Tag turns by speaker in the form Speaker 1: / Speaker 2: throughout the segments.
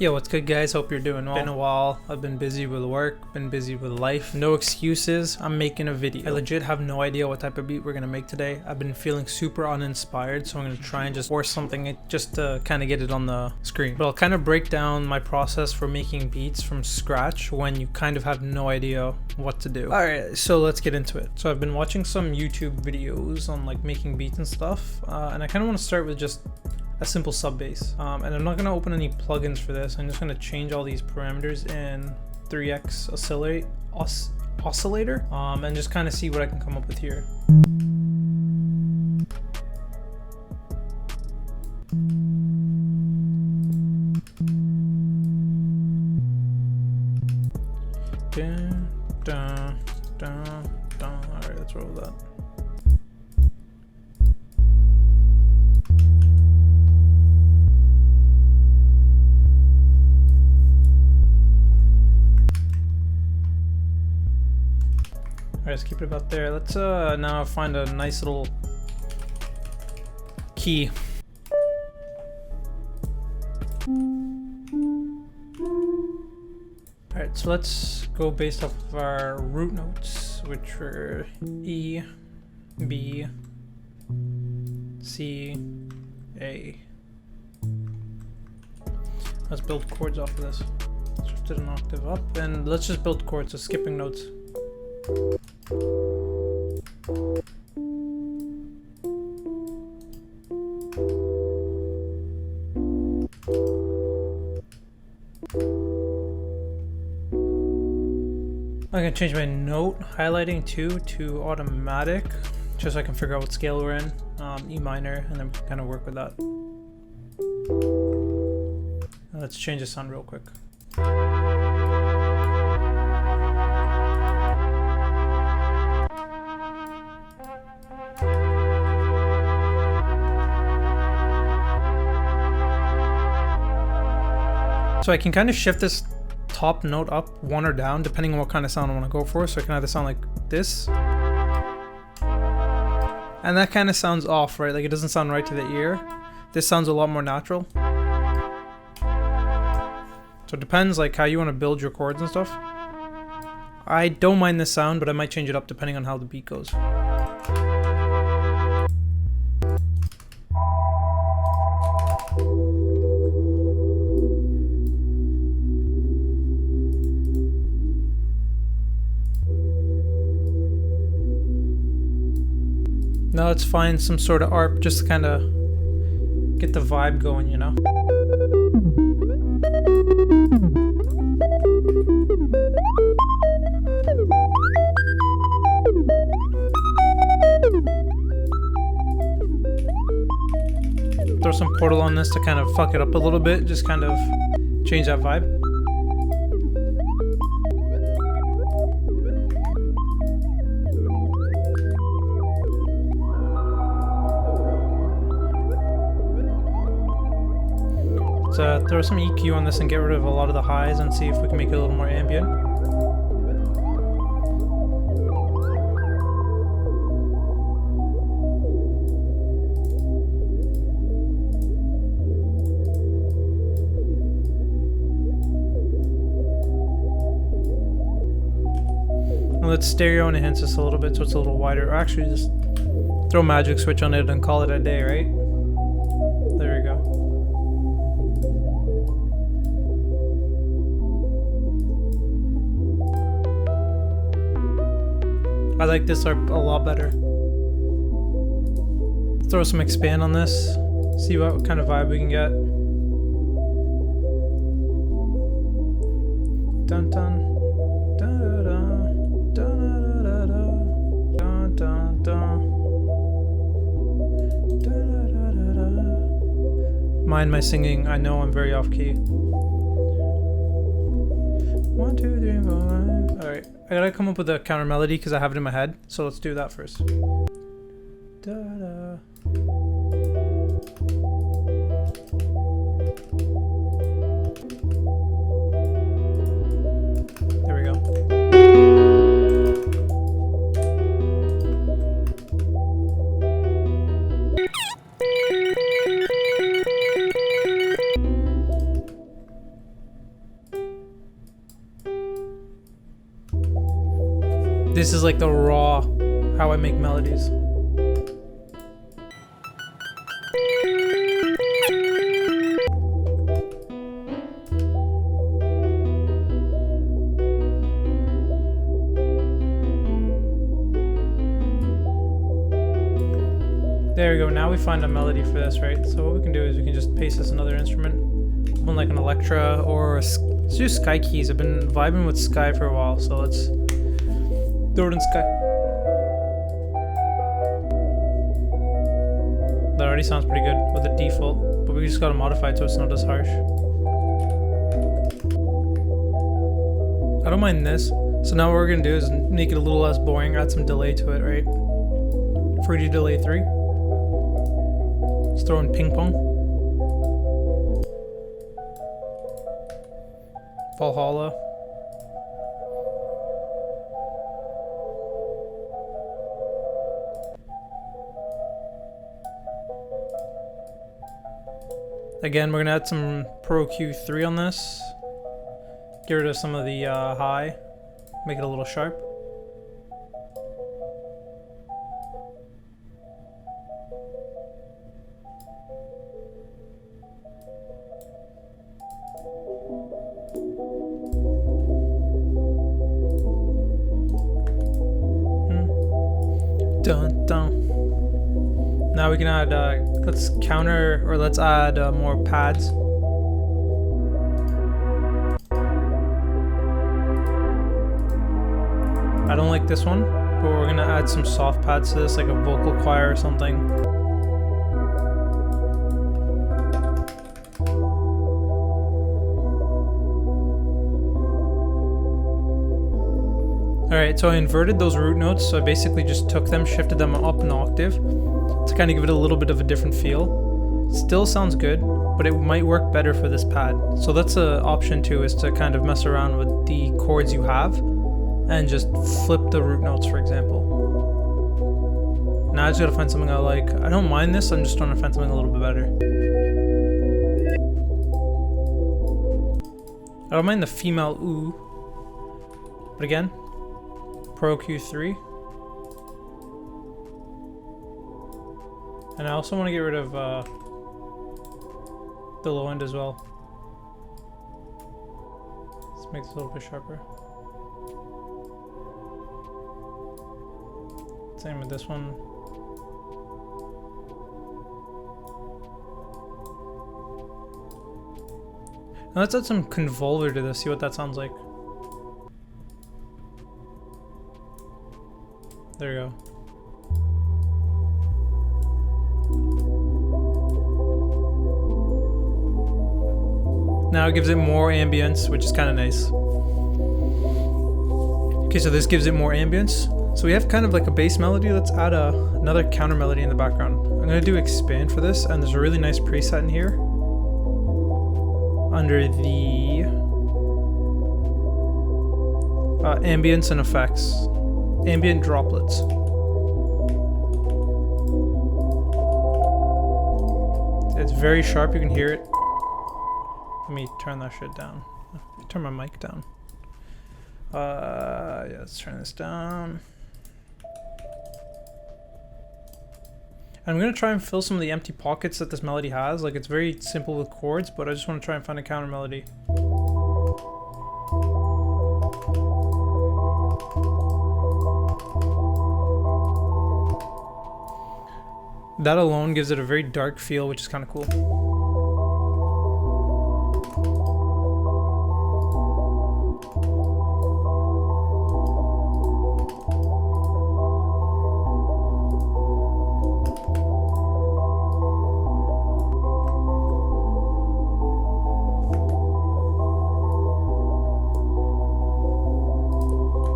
Speaker 1: Yo, what's good guys? Hope you're doing well. Been a while. I've been busy with work, been busy with life. No excuses, I'm making a video. I legit have no idea what type of beat we're gonna make today. I've been feeling super uninspired, so I'm gonna try and just force something just to kind of get it on the screen. But I'll kind of break down my process for making beats from scratch when you kind of have no idea what to do. Alright, so let's get into it. So I've been watching some YouTube videos on like making beats and stuff, and I kind of want to start with just a simple sub bass, and I'm not going to open any plugins for this. I'm just going to change all these parameters in 3x oscillator, and just kind of see what I can come up with here. Alright, let's roll with that. Alright, let's keep it about there. Let's now find a nice little key. Alright, so let's go based off of our root notes, which were E, B, C, A. Let's build chords off of this. Shift it an octave up, and let's just build chords, so skipping notes. I'm gonna change my note highlighting to automatic, just so I can figure out what scale we're in. E minor, and then we can kind of work with that. Now let's change the sound real quick. So I can kind of shift this top note up, one or down, depending on what kind of sound I want to go for. So I can either sound like this, and that kind of sounds off, right? Like it doesn't sound right to the ear. This sounds a lot more natural. So it depends like how you want to build your chords and stuff. I don't mind this sound, but I might change it up depending on how the beat goes. Now let's find some sort of ARP just to kind of get the vibe going, you know? Throw some Portal on this to kind of fuck it up a little bit, just kind of change that vibe. Let's throw some EQ on this and get rid of a lot of the highs and see if we can make it a little more ambient. And let's stereo enhance this a little bit so it's a little wider. Or actually just throw a magic switch on it and call it a day, right? There we go. I like this ARP a lot better. Throw some expand on this, see what kind of vibe we can get. Dun dun dun dun dun dun dun dun. Mind my singing, I know I'm very off key. 1, 2, 3, 4, 5. Alright, I gotta come up with a counter melody because I have it in my head, so let's do that first. Da-da. There we go. This is like the raw how I make melodies. There we go, now we find a melody for this, right? So what we can do is we can just paste this another instrument. One like an Electra or let's do Sky keys. I've been vibing with Sky for a while, so let's throw it in Sky. That already sounds pretty good with the default, but we just gotta modify it so it's not as harsh. I don't mind this. So now what we're gonna do is make it a little less boring, add some delay to it, right? Fruity delay 3. Let's throw in ping pong. Valhalla. Again, we're gonna add some Pro Q3 on this. Get rid of some of the high. Make it a little sharp. Dun dun. Now we can add, let's add more pads. I don't like this one, but we're gonna add some soft pads to this, like a vocal choir or something. Alright, so I inverted those root notes, so I basically just took them, shifted them up an octave to kind of give it a little bit of a different feel. Still sounds good, but it might work better for this pad. So that's an option too, is to kind of mess around with the chords you have and just flip the root notes, for example. Now I just gotta find something I like. I don't mind this, I'm just trying to find something a little bit better. I don't mind the female ooh, but again, Pro Q3. And I also want to get rid of the low end as well. Let's make this a little bit sharper. Same with this one. Now let's add some convolver to this, see what that sounds like. There you go. Now it gives it more ambience, which is kind of nice. Okay, so this gives it more ambience. So we have kind of like a bass melody. Let's add another counter melody in the background. I'm gonna do expand for this, and there's a really nice preset in here under the ambience and effects. Ambient droplets. It's very sharp, you can hear it. Let me turn that shit down. Turn my mic down. Yeah, let's turn this down. I'm gonna try and fill some of the empty pockets that this melody has. Like, it's very simple with chords, but I just want to try and find a counter melody. That alone gives it a very dark feel, which is kind of cool.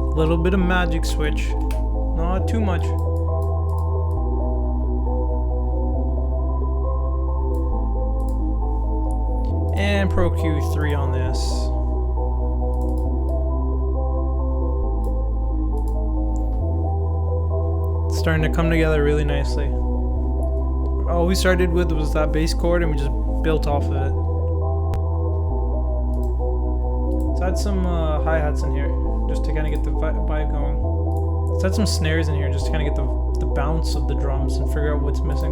Speaker 1: A little bit of magic switch, not too much. And Pro Q3 on this. It's starting to come together really nicely. All we started with was that bass chord, and we just built off of it. Let's add some hi-hats in here, just to kind of get the vibe going. Let's add some snares in here just to kind of get the bounce of the drums and figure out what's missing.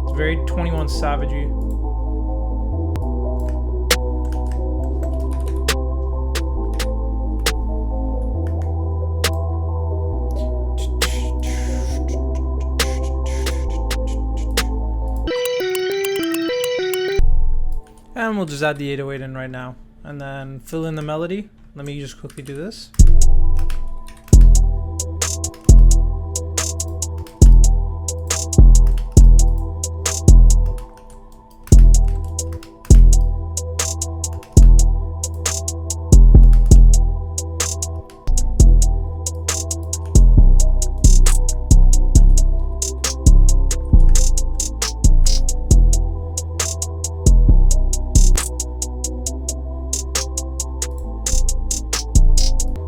Speaker 1: It's very 21 Savage-y. And we'll just add the 808 in right now and then fill in the melody. Let me just quickly do this.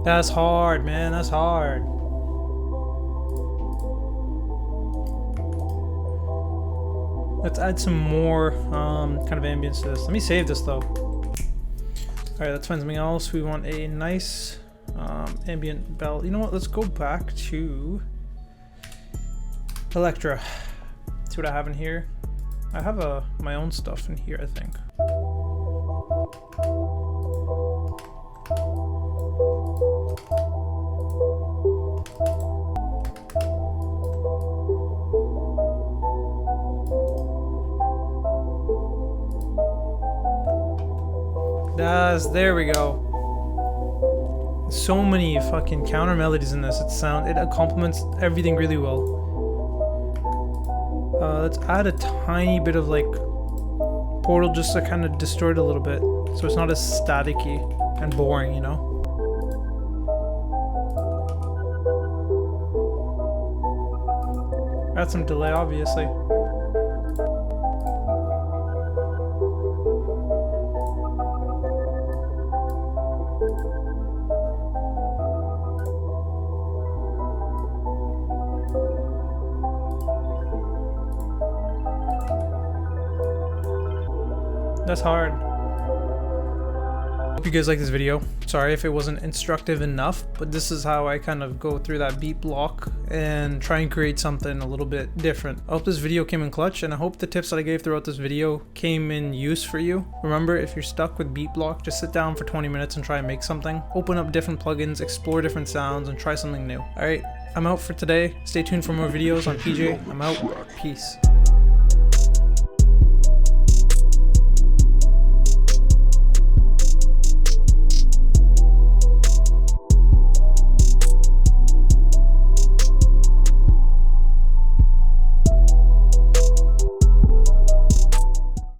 Speaker 1: That's hard, man. That's hard. Let's add some more kind of ambience to this. Let me save this though. Alright, let's find something else. We want a nice ambient bell. You know what? Let's go back to Electra. See what I have in here. I have my own stuff in here, I think. There we go. So many fucking counter melodies in this. It complements everything really well. Let's add a tiny bit of like portal just to kind of distort it a little bit, so it's not as staticky and boring, you know. Add some delay, obviously. That's hard. Hope you guys like this video. Sorry if it wasn't instructive enough, but this is how I kind of go through that beat block and try and create something a little bit different. I hope this video came in clutch, and I hope the tips that I gave throughout this video came in use for you. Remember, if you're stuck with beat block, just sit down for 20 minutes and try and make something. Open up different plugins, explore different sounds, and try something new. Alright, I'm out for today. Stay tuned for more videos on PJ. I'm out. Peace.